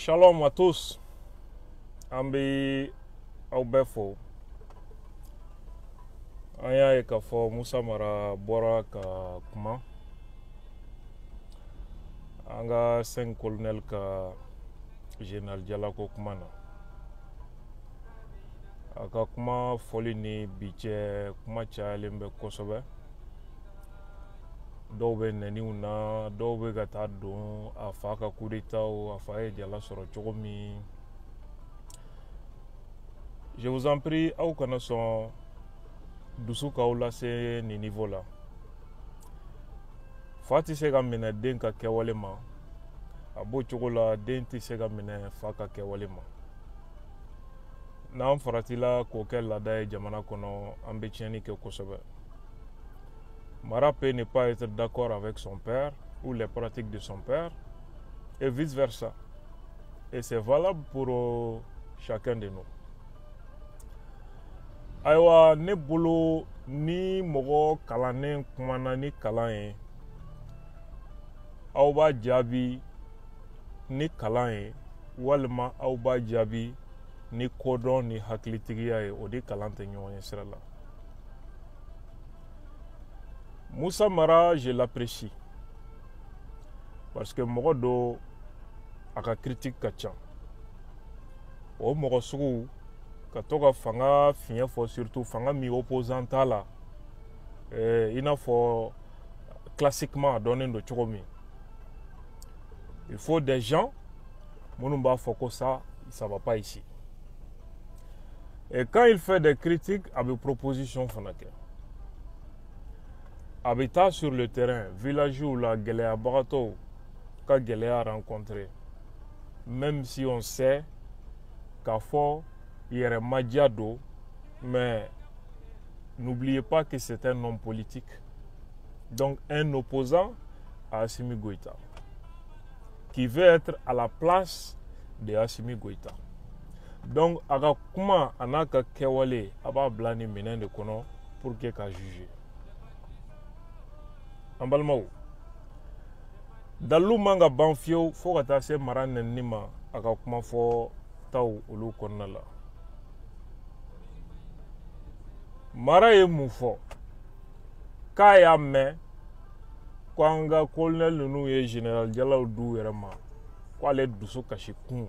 Shalom à tous. Ambi Aubefo. Aya e ka fo Musa Mara bora ka kuma. Anga sen colonel ka General Jalako kuma na. Aka kuma foli ni biche kuma chalen be kosobe. Dɔw bɛ nɛniw na dɔw bɛ ka taa don a fa ka kudetaw a fa ye jala sɔrɔ cogo min. Je vous en prie aw kana sɔn dusu k'aw lase nin niveau la. Fa tɛ se ka minɛ den ka kɛwale ma a b'o cogo la den tɛ se ka minɛ fa ka kɛwale ma. N'an faratila k'o kɛ laada ye jamana kɔnɔ an bɛ tiɲɛni kɛ kosɛbɛ. Mara peut ne pas être d'accord avec son père ou les pratiques de son père et vice-versa. Et c'est valable pour chacun de nous. Ayiwa ne bolo ni mɔgɔ kalannen kumana ni kalan ye aw b'a jaabi ni kalan ye walima aw b'a jaabi ni kodɔn ni hakilitigiya ye o de kalan tɛ ɲɔgɔn ye sira la. Musa Mara, je l'apprécie parce que mɔgɔ dɔ a ka critique ka ca. O mɔgɔ sugu ka to ka fanga fiɲɛ fɔ surtout fanga min opposant t'a la i n'a fɔ classiquement a dɔnnen don cogo min. Il faut des gens minnu b'a fɔ ko ça va pas ici. Et quand il fait des critiques a bɛ proposition fana kɛ. Habitat sur le terrain, villageois la gɛlɛyabagatɔw ka gɛlɛya rencontré. Même si on sait k'a fɔ yɛrɛmadiya don, mais n'oubliez pas que c'est un homme politique. Donc un opposant à Assimi Goïta, qui veut être à la place de Assimi Goïta. Donc a ka kuma a n'a ka kɛwale a b'a bila ni minɛn de kɔnɔ pour que ka juger. An balimaw dalilu man ka ban fiyewu fo ka taa se mara nɛnini ma a ka kuma fɔ taw olu kɔnɔna la. Mara ye mun fɔ k'a y'a mɛn ko an ka colonel ninnu ye général Jalaw du yɛrɛ ma k'ale dusu kasi kun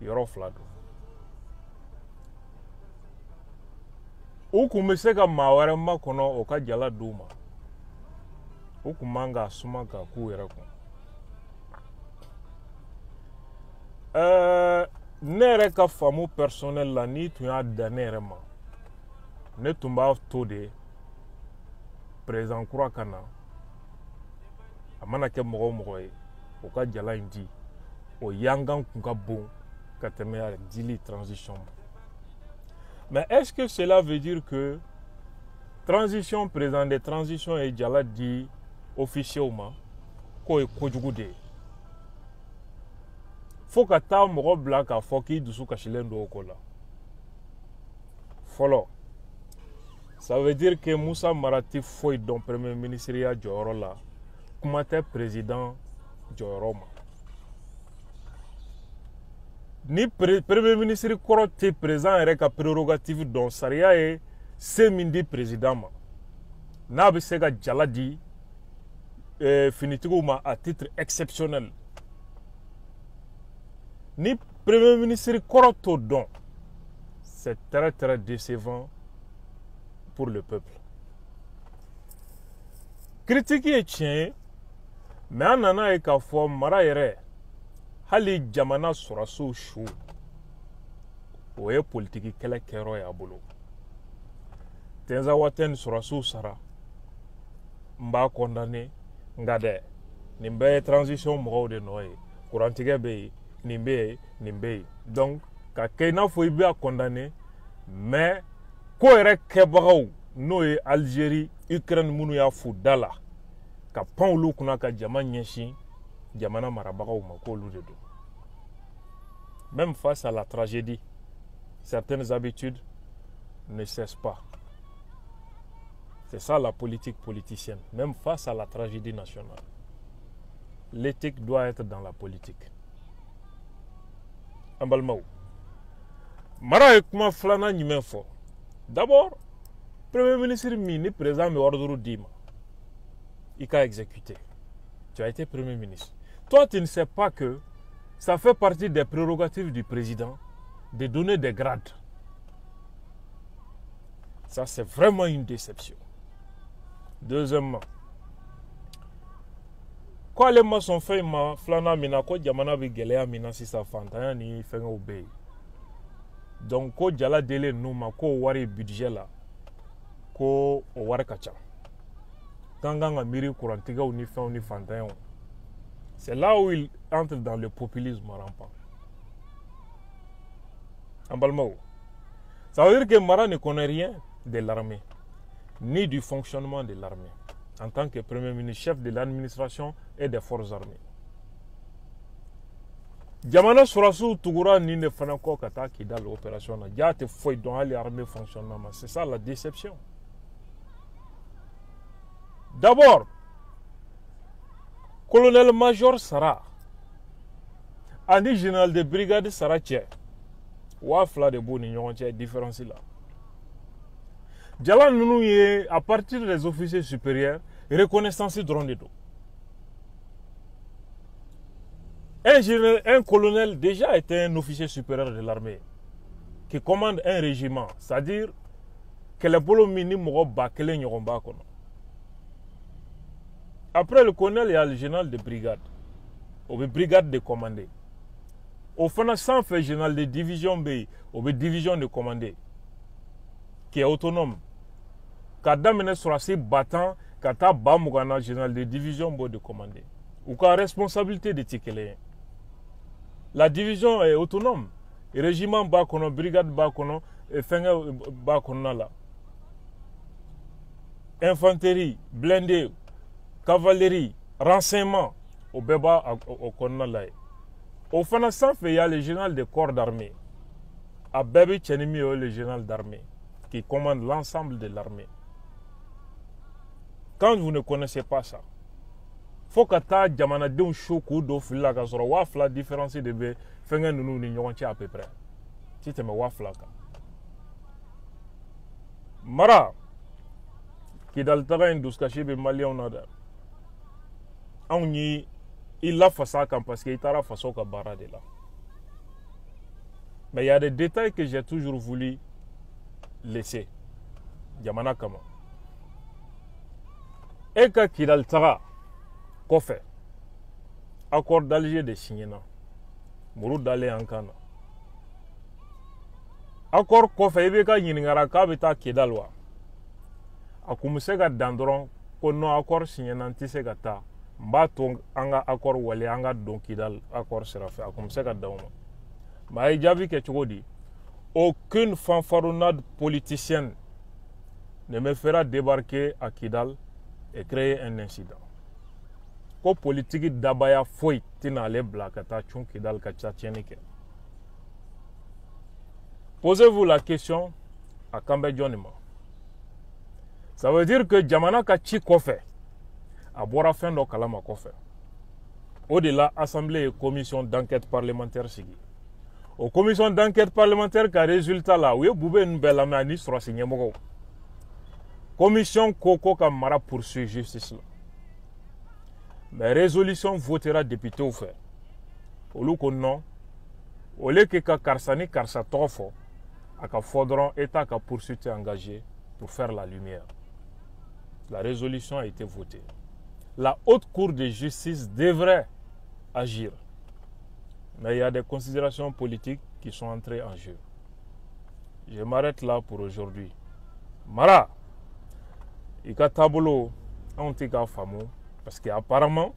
yɔrɔ fila don. U kun bɛ se ka maa wɛrɛ makɔnɔ o ka jala d'u ma. U kun man k'a suma k'a k'u yɛrɛ kun. Ne yɛrɛ ka faamu personnel la n'i tun y'a da ne yɛrɛ ma ne tun b'a to de président kura ka na a mana kɛ mɔgɔ o mɔgɔ ye o ka jala in di o yangan kun ka bon ka tɛmɛ a dili transition ma. Mais est-ce que cela veut dire que transition président de transition ye jala di officiel ma k'o ye kojugu de ye fo ka taa mɔgɔ bila k'a fɔ k'i dusu kasilen don o ko la. Fɔlɔ ça veut dire que Musa Mara tɛ foyi dɔn premier ministre ya jɔyɔrɔ la kuma tɛ président jɔyɔrɔ ma. Ni premier ministre kɔrɔ tɛ président yɛrɛ ka prérogative dɔn sariya ye se min di président ma n'a bɛ se ka jala di finitigiw ma à titre exceptionnel. Ni premier ministre kɔrɔ t'o dɔn c'est très très décevant pour le peuple. Critique ye tiɲɛ ye mais an nana ye k'a fɔ mara yɛrɛ hali jamana sɔrɔsiw su o ye politiki kɛlɛ kɛyɔrɔ y'a bolo. Tenza Waten sɔrɔsiw sara n b'a condamné nka dɛ nin bɛɛ ye transition mɔgɔw de nɔ ye kurantigɛ bɛ yen nin bɛ yen nin bɛ yen donc ka kɛ i n'a fɔ i b'a condamné mais ko yɛrɛ kɛbagaw n'o ye Algérie Ukraine minnu y'a fu da la ka pan olu kunna ka jama ɲɛsin jamana marabagaw ma k'olu de don. Même face à la tragédie certaines habitudes ne cessent pas. C'est ça la politique politicienne. Même face à la tragédie nationale, l'éthique doit être dans la politique. Ambalmao. Mara ye kuma filanan jumɛn fɔ. D'abord, Premier ministre min ni président bɛ ordre d'i ma, il qu'a exécuté. Tu as été Premier ministre. Toi, tu ne sais pas que ça fait partie des prérogatives du président de donner des grades. Ça, c'est vraiment une déception. Deuxièmement, quoi les maçons font ma flana mina ko jamana bi gɛlɛya mina sisan fantanya ni fɛngɛw bɛ yen. Donc ko jala dele nu ma ko wari budget la ko o wari ka ca. Kan kan ka miiri kurantigɛw ni fɛnw ni fantanyaw. C'est là où il entre dans le populisme rampant. En Balmao. Ça veut dire que Mara ne connaît rien de l'armée, ni du fonctionnement de l'armée, en tant que Premier ministre, chef de l'administration et des forces armées. Jamana Sorasu Tugura ni ne fanako kata qui dans l'opération na jate foi dans l'armée fonctionnement. C'est ça la déception. D'abord, colonel-major Sara, ani général de brigade Sara Tché, Wafla de Boni Nyonche, différence là. Jalan Nounou est à partir des officiers supérieurs, reconnaissance drone de dos. Un colonel déjà était un officier supérieur de l'armée qui commande un régiment, c'est-à-dire que les polos minimum bakele nyomba kono. Après le colonel, il y a le général de brigade, ou brigade de commandé. Au fond, sans faire général de division B, ou division de commandé, qui est autonome. Quand on sur assez battant, quand on a général de division de commandé, ou quand responsabilité de tikelé. La division est autonome. Le régiment bakono, brigade bakono, et fenga bakono là. Infanterie, blindé, cavalerie, renseignement, au béba au konna. Au fana sans fait, il y a le général de corps d'armée. À Bébé Tchenimi, le général d'armée, qui commande l'ensemble de l'armée. Quand vous ne connaissez pas ça, il faut que tu jamana de un choc do fila ka soro wafla différence de be fenga nunu ni ɲɔgɔn cɛ à peu près. Si tu me wafla ka. Mara Kidal taga in duskashi be malien na da. Anw ni il la fasa kan parce que itara faso ka bara de la. Mais il y a des détails que j'ai toujours voulu laisser. Jamana kama. Et que Kidal taga Kofé, accord d'Alger de signé, Mourou d'aller en Kana. Accord Kofé, il y a un accord qui est dans la loi. A commencé à dandron, qu'on a accord signé dans Tissegata, Mbaton, anga accord ou les anga donkidal, accord sera fait. A commencé à dandron. Mais il y a vu que tu dis, aucune fanfaronnade politicienne ne me fera débarquer à Kidal et créer un incident. Ko politique dabaya foi tina ale blakata chun Kidal kacha tienike. Posez-vous la question à Kambe Jonima. Ça veut dire que Jamana kachi kofe a bora fin do kalama kofe. Au-delà, assemblée et commission d'enquête parlementaire sigi. Aux commissions d'enquête parlementaire ka résultat là, oui boube nbela mani sura signé mogo. Commission Koko Kamara poursuit justice là. Mais résolution votera député au fait. Au lieu que non, au lieu que Karsani Karsa Tofo, à faudra État qui poursuite engagé pour faire la lumière. La résolution a été votée. La haute cour de justice devrait agir. Mais il y a des considérations politiques qui sont entrées en jeu. Je m'arrête là pour aujourd'hui. Mara, il y a tableau, on t'a fameux. Parce qu'apparemment,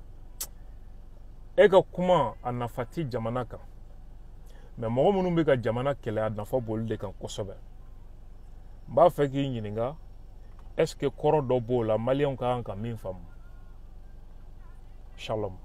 il y a un afati Jamanaka. Mais moi, je ne sais pas Jamana qui est un afabol de Kosovo. Je sais que est-ce que Korodobo, la Malien, a un femme? Shalom.